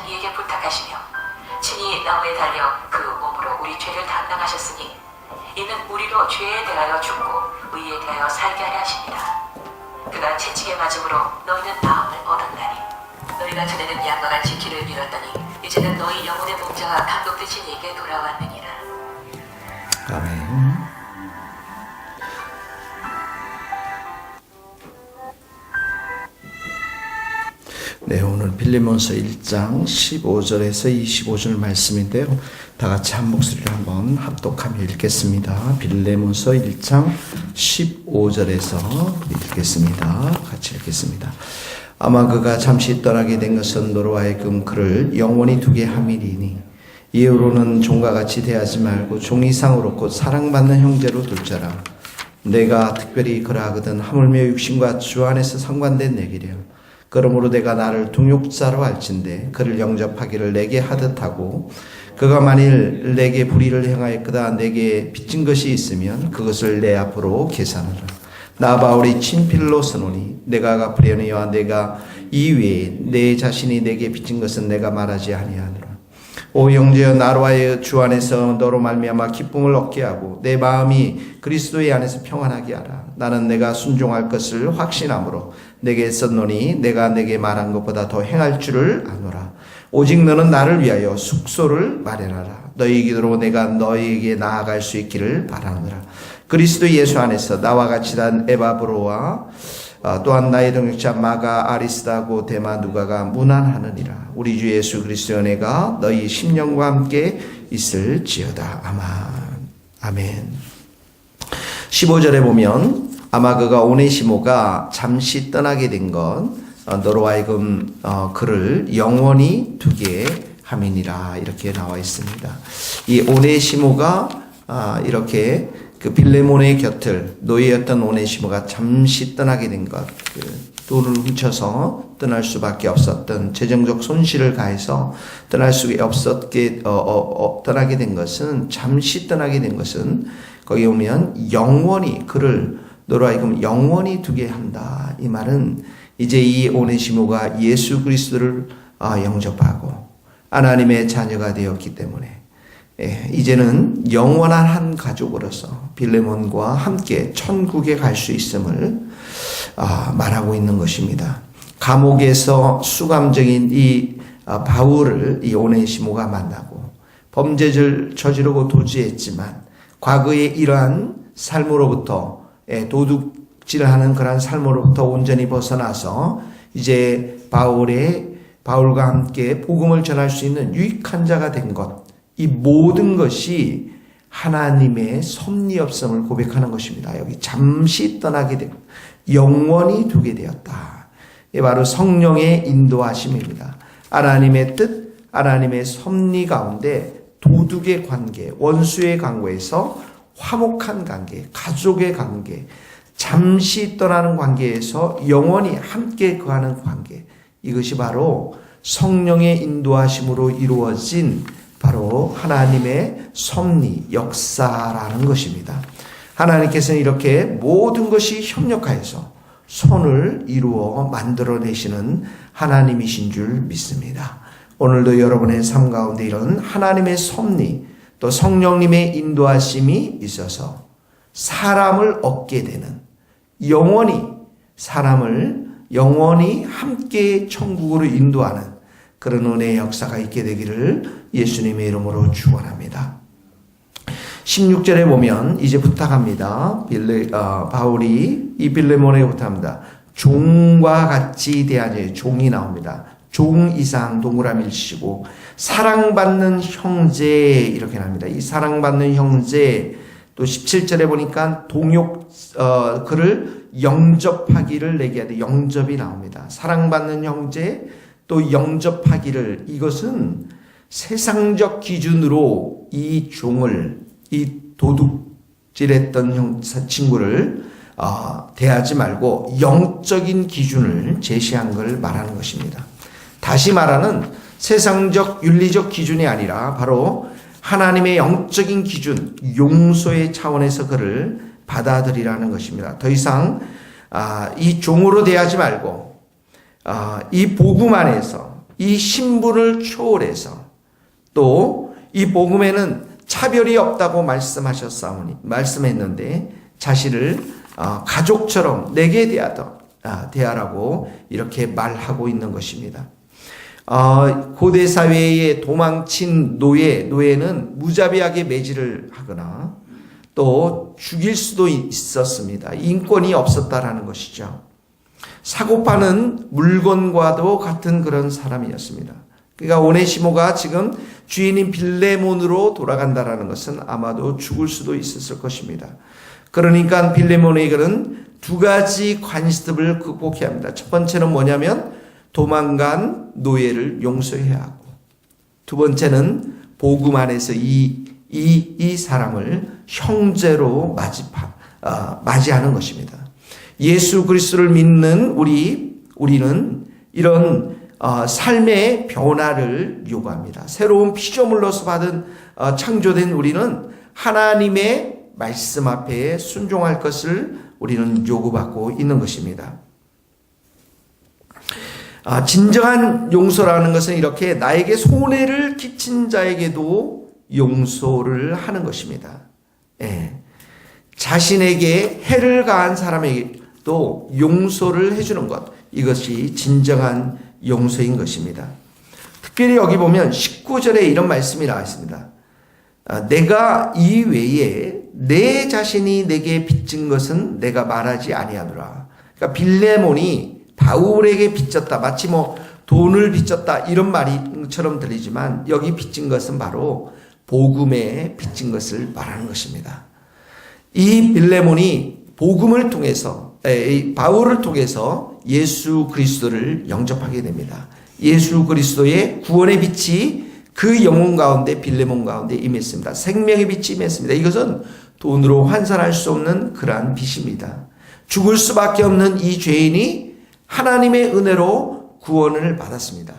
이에게 부탁하시며 친히 나무에 달려 그 몸으로 우리 죄를 담당하셨으니 이는 우리로 죄에 대하여 죽고 의에 대하여 살게 하려 하십니다. 그가 채찍에 맞음으로 너희는 나음을 얻었나니 너희가 전에는 양과 같이 길을 잃었더니 이제는 너희 영혼의 목자가 감독 되신 이에게 돌아왔느니라. 아멘. 네, 오늘 빌레몬서 1장 15절에서 25절 말씀인데요. 다 같이 한 목소리로 한번 합독하며 읽겠습니다. 빌레몬서 1장 15절에서 읽겠습니다. 같이 읽겠습니다. 아마 그가 잠시 떠나게 된 것은 너로 하여금 그를 영원히 두게 함이리니 이후로는 종과 같이 대하지 말고 종 이상으로 곧 사랑받는 형제로 둘자라. 내가 특별히 그러하거든 하물며 육신과 주 안에서 상관된 내기려. 그러므로 내가 나를 동역자로 할진대 그를 영접하기를 내게 하듯 하고 그가 만일 내게 불의를 행하였거다 내게 빚진 것이 있으면 그것을 내 앞으로 계산하라. 나 바울이 친필로 쓰노니 내가 갚으려니와 내가 이외에 내 자신이 내게 빚진 것은 내가 말하지 아니하노라. 오 형제여 나로 하여 주 안에서 너로 말미암아 기쁨을 얻게 하고 내 마음이 그리스도의 안에서 평안하게 하라. 나는 내가 순종할 것을 확신함으로 내게 썼노니 내가 내게 말한 것보다 더 행할 줄을 아노라. 오직 너는 나를 위하여 숙소를 마련하라. 너희 기도로 내가 너희에게 나아갈 수 있기를 바라노라. 그리스도 예수 안에서 나와 같이 단 에바브로와 또한 나의 동역자 마가 아리스다고 데마 누가가 문안하느니라. 우리 주 예수 그리스도의 은혜가 너희 심령과 함께 있을지어다. 아멘. 15절에 보면 아마 그가 오네시모가 잠시 떠나게 된 건 너로 하여금 그를 영원히 두게 함이니라 이렇게 나와 있습니다. 이 오네시모가 이렇게 그 빌레몬의 곁을 노예였던 오네시모가 잠시 떠나게 된 것, 돈을 훔쳐서 떠날 수밖에 없었던 재정적 손실을 가해서 떠날 수밖에 없었게 떠나게 된 것은 잠시 떠나게 된 것은 거기 보면 영원히 그를 너로 하여금 영원히 두게 한다. 이 말은 이제 이 오네시모가 예수 그리스도를 영접하고 하나님의 자녀가 되었기 때문에 이제는 영원한 한 가족으로서 빌레몬과 함께 천국에 갈 수 있음을 말하고 있는 것입니다. 감옥에서 수감적인 이 바울을 이 오네시모가 만나고 범죄를 저지르고 도주했지만 과거의 이러한 삶으로부터 도둑질하는 그러한 삶으로부터 온전히 벗어나서 이제 바울과 함께 복음을 전할 수 있는 유익한 자가 된 것, 이 모든 것이 하나님의 섭리 없음을 고백하는 것입니다. 여기 잠시 떠나게 되고 영원히 두게 되었다. 이 바로 성령의 인도하심입니다. 하나님의 뜻, 하나님의 섭리 가운데 도둑의 관계, 원수의 관계에서 화목한 관계, 가족의 관계, 잠시 떠나는 관계에서 영원히 함께 거하는 관계, 이것이 바로 성령의 인도하심으로 이루어진 바로 하나님의 섭리, 역사라는 것입니다. 하나님께서는 이렇게 모든 것이 협력하여서 손을 이루어 만들어내시는 하나님이신 줄 믿습니다. 오늘도 여러분의 삶 가운데 이런 하나님의 섭리, 또 성령님의 인도하심이 있어서 사람을 얻게 되는, 사람을 영원히 함께 천국으로 인도하는 그런 은혜의 역사가 있게 되기를 예수님의 이름으로 축원합니다. 16절에 보면 이제 부탁합니다. 바울이 이 빌레몬에게 부탁합니다. 종과 같이 대하니, 종이 나옵니다. 종 이상 동그라미를 치고 사랑받는 형제 이렇게 납니다. 이 사랑받는 형제, 또 17절에 보니까 그를 영접하기를 내게 하되, 영접이 나옵니다. 사랑받는 형제, 또 영접하기를, 이것은 세상적 기준으로 이 종을, 이 도둑질했던 친구를 대하지 말고 영적인 기준을 제시한 걸 말하는 것입니다. 다시 말하는 세상적 윤리적 기준이 아니라 바로 하나님의 영적인 기준, 용서의 차원에서 그를 받아들이라는 것입니다. 더 이상 이 종으로 대하지 말고 이 복음 안에서 이 신분을 초월해서 또 이 복음에는 차별이 없다고 말씀했는데 자신을 가족처럼 내게 대하라고 이렇게 말하고 있는 것입니다. 고대 사회에 도망친 노예는 무자비하게 매질을 하거나 또 죽일 수도 있었습니다. 인권이 없었다라는 것이죠. 사고 파는 물건과도 같은 그런 사람이었습니다. 그러니까 오네시모가 지금 주인인 빌레몬으로 돌아간다라는 것은 아마도 죽을 수도 있었을 것입니다. 그러니까 빌레몬에게는 두 가지 관습을 극복해야 합니다. 첫 번째는 뭐냐면 도망간 노예를 용서해야 하고, 두 번째는 복음 안에서 이 사람을 형제로 맞이하는 것입니다. 예수 그리스도를 믿는 우리는 이런 삶의 변화를 요구합니다. 새로운 피조물로서 창조된 우리는 하나님의 말씀 앞에 순종할 것을 우리는 요구받고 있는 것입니다. 진정한 용서라는 것은 이렇게 나에게 손해를 끼친 자에게도 용서를 하는 것입니다. 자신에게 해를 가한 사람에게도 용서를 해주는 것, 이것이 진정한 용서인 것입니다. 특별히 여기 보면 19절에 이런 말씀이 나와 있습니다. 내가 이 외에 내 자신이 내게 빚진 것은 내가 말하지 아니하노라. 그러니까 빌레몬이 바울에게 빚졌다, 마치 돈을 빚졌다 이런 말처럼 들리지만 여기 빚진 것은 바로 복음에 빚진 것을 말하는 것입니다. 이 빌레몬이 복음을 통해서, 바울을 통해서 예수 그리스도를 영접하게 됩니다. 예수 그리스도의 구원의 빛이 그 영혼 가운데, 빌레몬 가운데 임했습니다. 생명의 빛이 임했습니다. 이것은 돈으로 환산할 수 없는 그러한 빛입니다. 죽을 수밖에 없는 이 죄인이 하나님의 은혜로 구원을 받았습니다.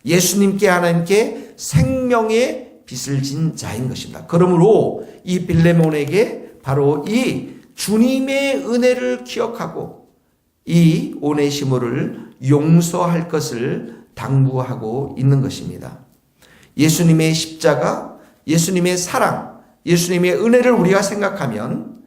예수님께, 하나님께 생명의 빛을 진 자인 것입니다. 그러므로 이 빌레몬에게 바로 이 주님의 은혜를 기억하고 이 오네시모를 용서할 것을 당부하고 있는 것입니다. 예수님의 십자가, 예수님의 사랑, 예수님의 은혜를 우리가 생각하면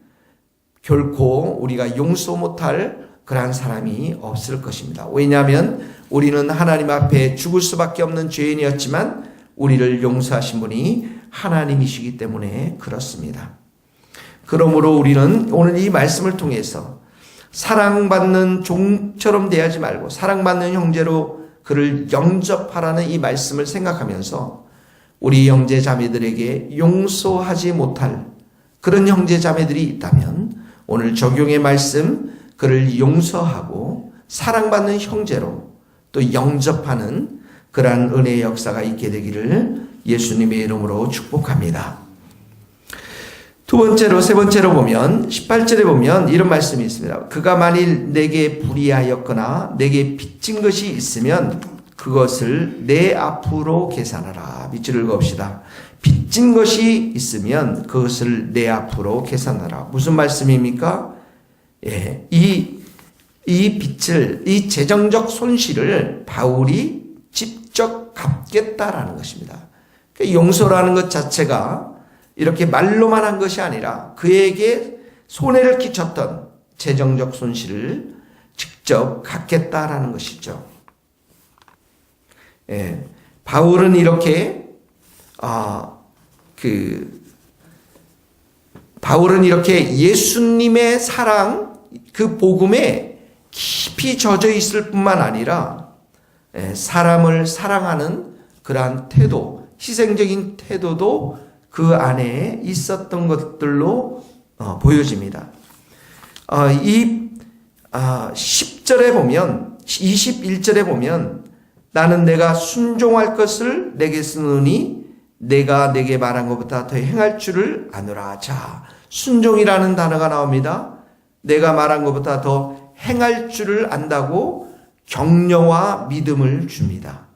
결코 우리가 용서 못할 그러한 사람이 없을 것입니다. 왜냐하면 우리는 하나님 앞에 죽을 수밖에 없는 죄인이었지만 우리를 용서하신 분이 하나님이시기 때문에 그렇습니다. 그러므로 우리는 오늘 이 말씀을 통해서 사랑받는 종처럼 대하지 말고 사랑받는 형제로 그를 영접하라는 이 말씀을 생각하면서 우리 형제 자매들에게 용서하지 못할 그런 형제 자매들이 있다면 오늘 적용의 말씀, 그를 용서하고 사랑받는 형제로 또 영접하는 그러한 은혜의 역사가 있게 되기를 예수님의 이름으로 축복합니다. 세 번째로 보면 18절에 보면 이런 말씀이 있습니다. 그가 만일 내게 불의하였거나 내게 빚진 것이 있으면 그것을 내 앞으로 계산하라. 밑줄을 그읍시다. 빚진 것이 있으면 그것을 내 앞으로 계산하라. 무슨 말씀입니까? 이 빚을, 이 재정적 손실을 바울이 직접 갚겠다라는 것입니다. 용서라는 것 자체가 이렇게 말로만 한 것이 아니라 그에게 손해를 끼쳤던 재정적 손실을 직접 갚겠다라는 것이죠. 바울은 이렇게 예수님의 사랑, 그 복음에 깊이 젖어 있을 뿐만 아니라 사람을 사랑하는 그러한 태도, 희생적인 태도도 그 안에 있었던 것들로 보여집니다. 이 10절에 보면, 21절에 보면 나는 내가 순종할 것을 내게 쓰노니 내가 내게 말한 것보다 더 행할 줄을 아노라. 자, 순종이라는 단어가 나옵니다. 내가 말한 것보다 더 행할 줄을 안다고 격려와 믿음을 줍니다.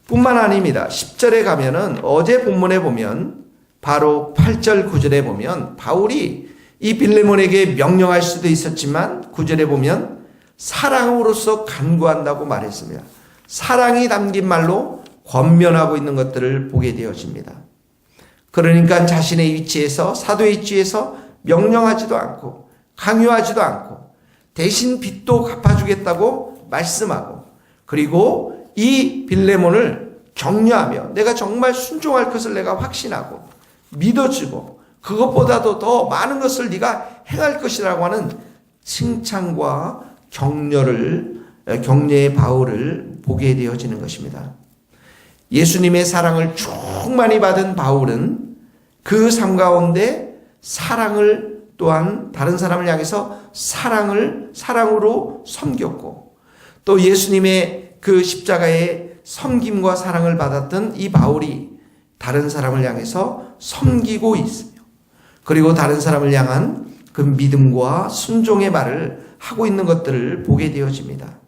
뿐만 아닙니다. 10절에 가면은 어제 본문에 보면 바로 8절 9절에 보면 바울이 이 빌레몬에게 명령할 수도 있었지만 9절에 보면 사랑으로서 간구한다고 말했습니다. 사랑이 담긴 말로 권면하고 있는 것들을 보게 되어집니다. 그러니까 자신의 위치에서, 사도의 위치에서 명령하지도 않고 강요하지도 않고 대신 빚도 갚아주겠다고 말씀하고, 그리고 이 빌레몬을 격려하며 내가 정말 순종할 것을 내가 확신하고 믿어주고 그것보다도 더 많은 것을 네가 행할 것이라고 하는 칭찬과 격려의 바울을 보게 되어지는 것입니다. 예수님의 사랑을 충만히 받은 바울은 그 삶 가운데 사랑을 또한 다른 사람을 향해서 사랑으로 섬겼고, 또 예수님의 그 십자가의 섬김과 사랑을 받았던 이 바울이 다른 사람을 향해서 섬기고 있으며, 그리고 다른 사람을 향한 그 믿음과 순종의 말을 하고 있는 것들을 보게 되어집니다.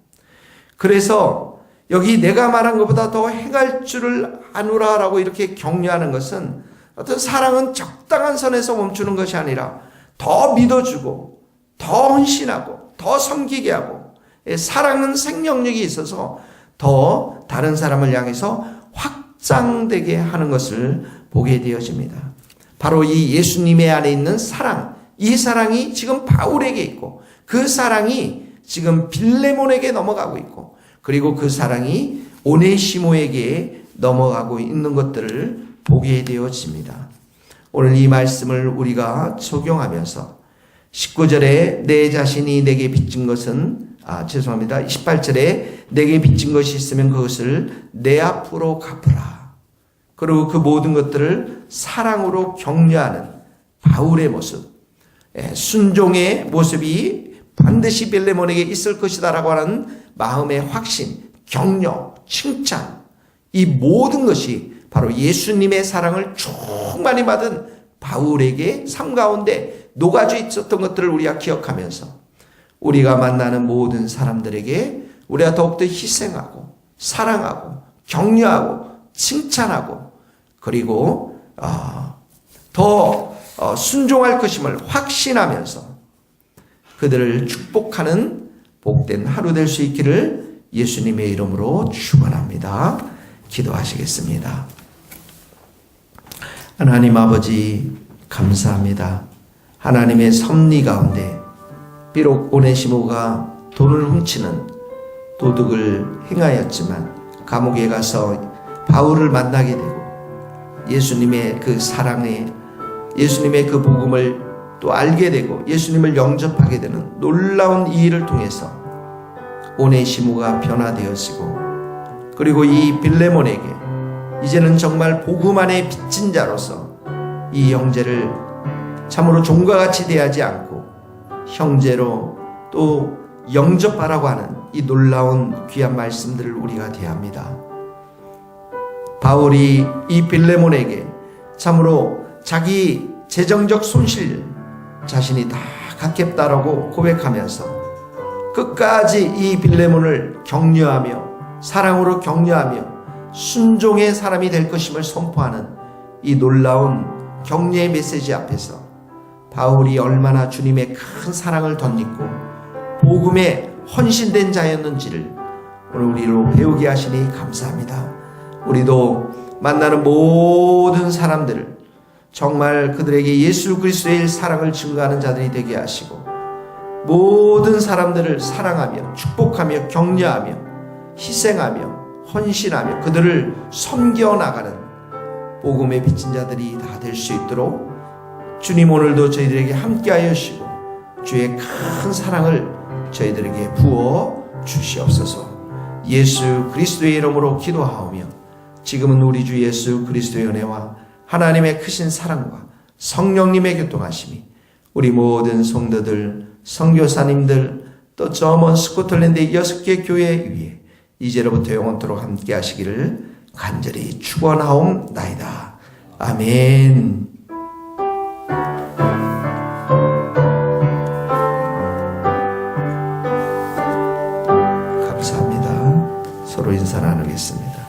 그래서 여기 내가 말한 것보다 더 행할 줄을 아노라라고 이렇게 격려하는 것은 어떤 사랑은 적당한 선에서 멈추는 것이 아니라 더 믿어주고 더 헌신하고 더 섬기게 하고, 사랑은 생명력이 있어서 더 다른 사람을 향해서 확장되게 하는 것을 보게 되어집니다. 바로 이 예수님의 안에 있는 사랑, 이 사랑이 지금 바울에게 있고 그 사랑이 지금 빌레몬에게 넘어가고 있고, 그리고 그 사랑이 오네시모에게 넘어가고 있는 것들을 보게 되어집니다. 오늘 이 말씀을 우리가 적용하면서 19절에 내 자신이 내게 빚진 것은 18절에 내게 빚진 것이 있으면 그것을 내 앞으로 갚으라. 그리고 그 모든 것들을 사랑으로 격려하는 바울의 모습, 순종의 모습이 반드시 빌레몬에게 있을 것이다라고 하는 마음의 확신, 격려, 칭찬, 이 모든 것이 바로 예수님의 사랑을 충만히 받은 바울에게 삶 가운데 녹아져 있었던 것들을 우리가 기억하면서 우리가 만나는 모든 사람들에게 우리가 더욱더 희생하고 사랑하고 격려하고 칭찬하고, 그리고 더 순종할 것임을 확신하면서 그들을 축복하는 복된 하루 될 수 있기를 예수님의 이름으로 축원합니다. 기도하시겠습니다. 하나님 아버지 감사합니다. 하나님의 섭리 가운데 비록 오네시모가 돈을 훔치는 도둑을 행하였지만 감옥에 가서 바울을 만나게 되고 예수님의 그 사랑에, 예수님의 그 복음을 또 알게 되고 예수님을 영접하게 되는 놀라운 이 일을 통해서 오네시모가 변화되어지고, 그리고 이 빌레몬에게 이제는 정말 복음 안에 빚진 자로서 이 형제를 참으로 종과 같이 대하지 않고 형제로 또 영접하라고 하는 이 놀라운 귀한 말씀들을 우리가 대합니다. 바울이 이 빌레몬에게 참으로 자기 재정적 손실 자신이 다 갖겠다라고 고백하면서 끝까지 이 빌레몬을 격려하며 사랑으로 격려하며 순종의 사람이 될 것임을 선포하는 이 놀라운 격려의 메시지 앞에서 바울이 얼마나 주님의 큰 사랑을 덧입고 복음에 헌신된 자였는지를 오늘 우리로 배우게 하시니 감사합니다. 우리도 만나는 모든 사람들을 정말 그들에게 예수 그리스도의 사랑을 증거하는 자들이 되게 하시고, 모든 사람들을 사랑하며 축복하며 격려하며 희생하며 헌신하며 그들을 섬겨나가는 복음에 빚진 자들이 다 될 수 있도록 주님 오늘도 저희들에게 함께하여 주시고 주의 큰 사랑을 저희들에게 부어 주시옵소서. 예수 그리스도의 이름으로 기도하오며 지금은 우리 주 예수 그리스도의 은혜와 하나님의 크신 사랑과 성령님의 교통하심이 우리 모든 성도들, 선교사님들, 또 저 먼 스코틀랜드의 6개 교회 위에 이제로부터 영원토록 함께 하시기를 간절히 축원하옵나이다. 아멘. 감사합니다. 서로 인사 나누겠습니다.